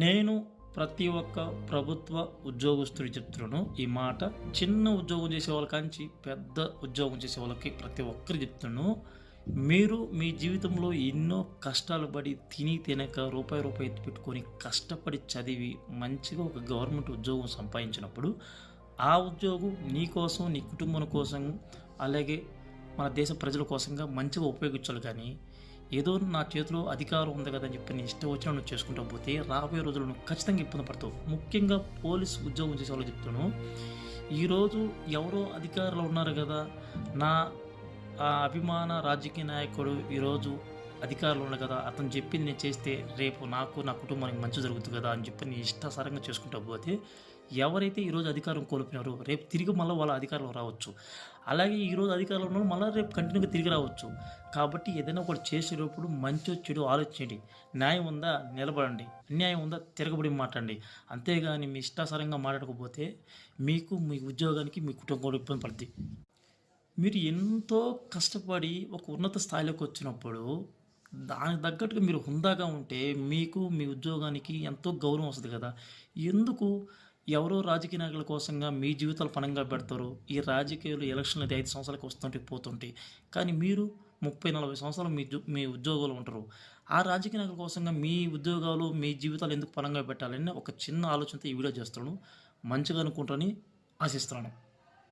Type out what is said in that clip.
నేను ప్రతి ఒక్క ప్రభుత్వ ఉద్యోగస్తుడి చెప్తున్నాను ఈ మాట. చిన్న ఉద్యోగం చేసే వాళ్ళ కాంచి పెద్ద ఉద్యోగం చేసే వాళ్ళకి ప్రతి ఒక్కరు చెప్తున్నాను. మీరు మీ జీవితంలో ఎన్నో కష్టాలు పడి తిని తినక రూపాయి రూపాయి ఎత్తి పెట్టుకొని కష్టపడి చదివి మంచిగా ఒక గవర్నమెంట్ ఉద్యోగం సంపాదించినప్పుడు ఆ ఉద్యోగం నీ కోసం, నీ కుటుంబం కోసం, అలాగే మన దేశ ప్రజల కోసంగా మంచిగా ఉపయోగించాలి. కానీ ఏదో నా చేతిలో అధికారం ఉంది కదా అని చెప్పి నీ ఇష్టం వచ్చినా నువ్వు చేసుకుంటూ పోతే రాబోయే రోజుల్లో నువ్వు ఖచ్చితంగా ఇబ్బంది పడతావు. ముఖ్యంగా పోలీస్ ఉద్యోగం చేసే వాళ్ళు చెప్తాను. ఈరోజు ఎవరో అధికారులు ఉన్నారు కదా, నా అభిమాన రాజకీయ నాయకుడు ఈరోజు అధికారులు ఉన్నారు కదా, అతను చెప్పింది నేను చేస్తే రేపు నాకు నా కుటుంబానికి మంచి జరుగుతుంది కదా అని చెప్పి నీ ఇష్టాసారంగా చేసుకుంటూ పోతే ఎవరైతే ఈరోజు అధికారం కోల్పోయినారో రేపు తిరిగి మళ్ళీ వాళ్ళ అధికారంలో రావచ్చు. అలాగే ఈరోజు అధికారంలో ఉన్న మళ్ళీ రేపు కంటిన్యూగా తిరిగి రావచ్చు. కాబట్టి ఏదైనా ఒకటి చేసేటప్పుడు మంచి చెడు ఆలోచించండి. న్యాయం ఉందా నిలబడండి, అన్యాయం ఉందా తిరగబడి మాట్లాడండి. అంతేగాని మీ ఇష్టాసారంగా మాట్లాడకపోతే మీకు, మీ ఉద్యోగానికి, మీ కుటుంబంలో ఇబ్బంది పడుతుంది. మీరు ఎంతో కష్టపడి ఒక ఉన్నత స్థాయిలోకి వచ్చినప్పుడు దానికి తగ్గట్టుగా మీరు హుందాగా ఉంటే మీకు, మీ ఉద్యోగానికి ఎంతో గౌరవం వస్తుంది కదా. ఎందుకు ఎవరో రాజకీయ నాయకుల కోసంగా మీ జీవితాలు పణంగా పెడతారు. ఈ రాజకీయాలు ఎలక్షన్లు 5 సంవత్సరాలకు వస్తుంటాయి పోతుంటాయి. కానీ మీరు 30-40 సంవత్సరాలు మీ ఉద్యోగాలు ఉంటారు. ఆ రాజకీయ నాయకుల కోసంగా మీ ఉద్యోగాలు, మీ జీవితాలు ఎందుకు పణంగా పెట్టాలని ఒక చిన్న ఆలోచనతో ఈ వీడియో చేస్తున్నాను. మంచిగా అనుకుంటారని ఆశిస్తున్నాను.